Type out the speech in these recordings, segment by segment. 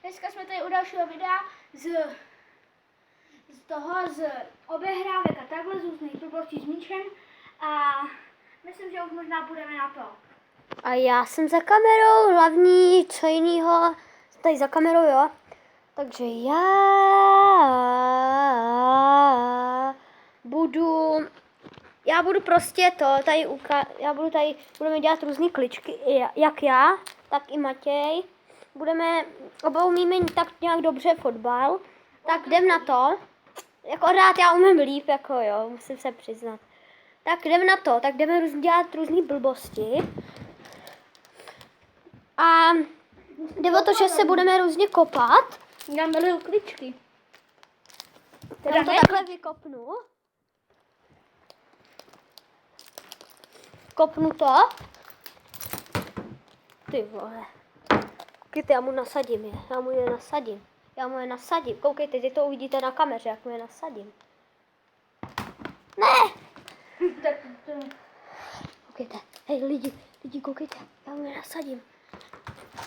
Dneska jsme tady u dalšího videa z obehrávek a takhle, z různých blbostí s míčem a myslím, že už možná půjdeme na to. A já jsem za kamerou, hlavní, co jinýho, tady za kamerou, jo. Takže já budu prostě budeme dělat různé kličky, jak já, tak i Matěj. Umíme tak nějak dobře fotbal, tak jdem na to. Jako rád já umím líp, jako jo, musím se přiznat. Tak jdem na to, tak jdeme dělat různé blbosti. A jde o to, že se budeme různě kopat. Já miluju kličky. Já to takhle vykopnu. Kopnu to. Ty vole. Koukejte, já mu je nasadím. Koukejte, teď to uvidíte na kameře, jak mu je nasadím. Ne! Koukejte, hej lidi, koukejte, já mu je nasadím.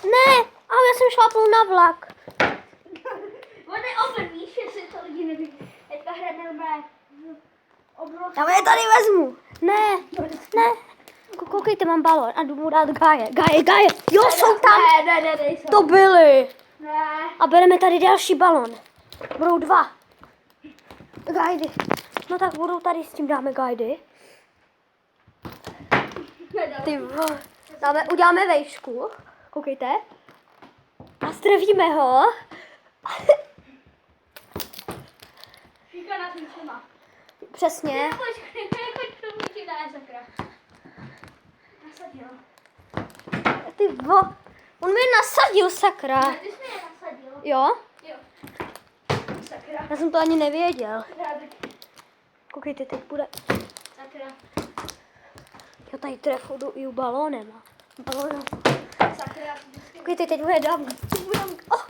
Ne! A já jsem šlápnul na vlak. On je open, víš, jestli to lidi neví. Teďka hrajeme obrovskou. Já mu je tady vezmu. Ne. Koukejte, mám balón a jdu mu dát gáje. Jo, jsou tam. Ne, To byly. Ne. A bereme tady další balón. Budou 2. Gajdy. No tak budou tady, s tím dáme gajdy. Ty vole. Uděláme vejšku. Koukejte. A strefíme ho. Šíka na tím všema. Přesně. Počkej, to může dát sakra. Nasadil. Ty vole. On mi nasadil, sakra. Ty jsi mě nasadil. Jo? Jo. Sakra. Já jsem to ani nevěděl. Koukejte, teď bude. Sakra. Já tady trefu jdu i u balónem. Sakra. Koukejte, teď bude dám. Oh.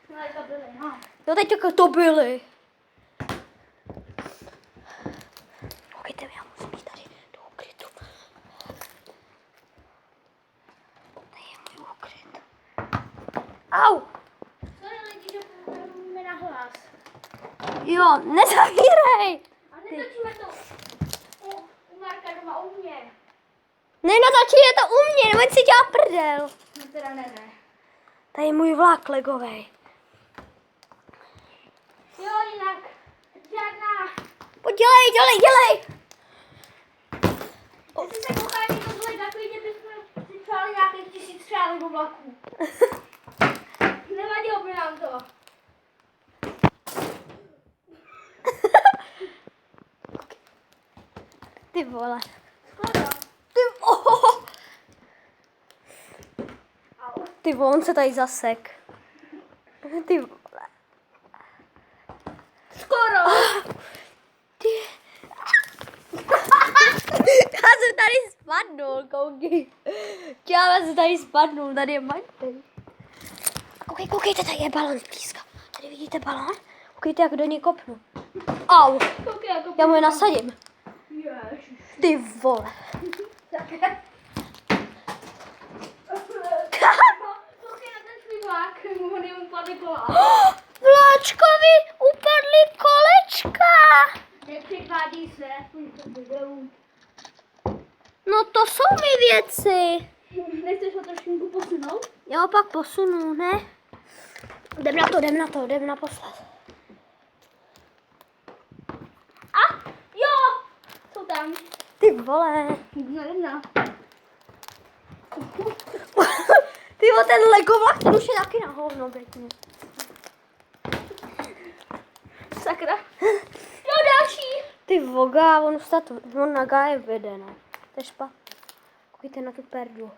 No, to byly, no. No teď to byly. Koukejte, já musím jít tady do ukrytu. Tady je můj ukryt. Au! Sorry lidi, že mi na hlas. Jo, nezavírej! A netočíme to u Marka doma u mě. Nenatočí je to u mě, nebo si dělá prdel. No teda ne. Tady je můj vlak legovej. Jo, jinak. Žádná. Pojď, dělej! Jestli se koukáte, to byly takový, že bychom si přáli nějakých 1000 střálek do vlaků. Nevadilo by nám to. Ty vole. Skoro. Ty vole, on se tady zasek. Ty vole. Skoro. Já jsem tady spadnul, koukej. Já jsem tady spadnul, tady je Matěj. Koukejte, tady je balon zblízka. Tady vidíte balon? Koukejte, jak do něj kopnu. Au, Koukej, jako já mu je nasadím. Ježiš. Ty vole. Koukej na ten svůj vlak, on jim upadly kola. Vláčkovi upadly kolečka. Nepřekvádí se, aspoň to videu. No to jsou mi věci. Nechceš ho trošku posunout? Já ho pak posunu, ne? Jdem naposled. A jo, jsou tam. Ty vole. 1-1. Ty vole, ten Lego vlak, ten už je taky na hovno, pěkně. Sakra. Jo, další. Ty voga, on na gáje vede, no. To je špatně. Koukejte na tu perdu.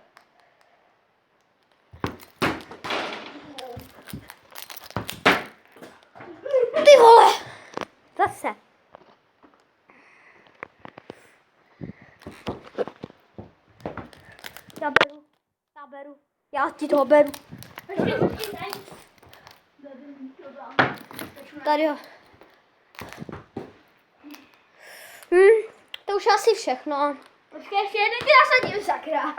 Ty vole! Zase. Já beru. Já ti toho beru. Tady jo. To už asi všechno. Počkej, ještě jeden ti nasadím, sakra.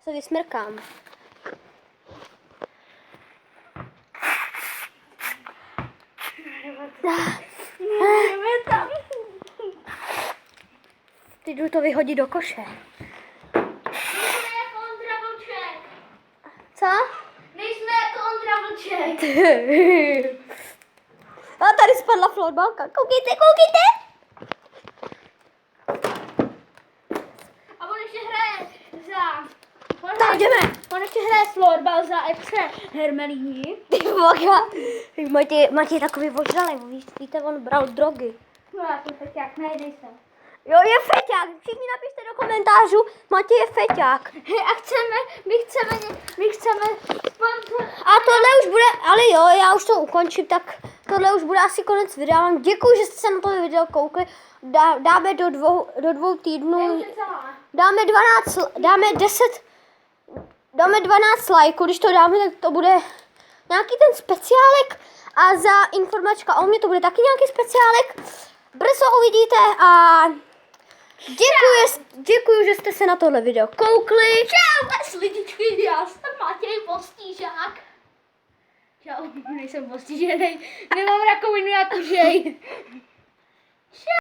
Se vysmrkám. jdu to vyhodit do koše. Nejsme jako Ondra Vlček. Co? Nejsme jako Ondra Vlček. A tady spadla florbalka. Koukejte, koukejte! A on ještě hraje za... Tak jdeme. On ještě hraje florbal za FC Hermelíní. Ty voga. Matěj je takový ožralý, víte, on bral drogy. No já jsem feťák, nejdej se. Jo, je feťák. Všichni napište do komentářů, Matěj je feťák. Hej, a my chceme sponsor. A tohle už bude, ale jo, já už to ukončím, tak tohle už bude asi konec videa. Vám děkuji, že jste se na to video koukli. Dáme do dvou týdnů, dáme 12 lajků, když to dáme, tak to bude nějaký ten speciálek a za informačka o mě to bude taky nějaký speciálek. Brzo uvidíte a děkuji, že jste se na tohle video koukli. Čau, lidičky, já jsem Matěj Postížák. Čau, nejsem postižený, nemám rakovinu jak užej.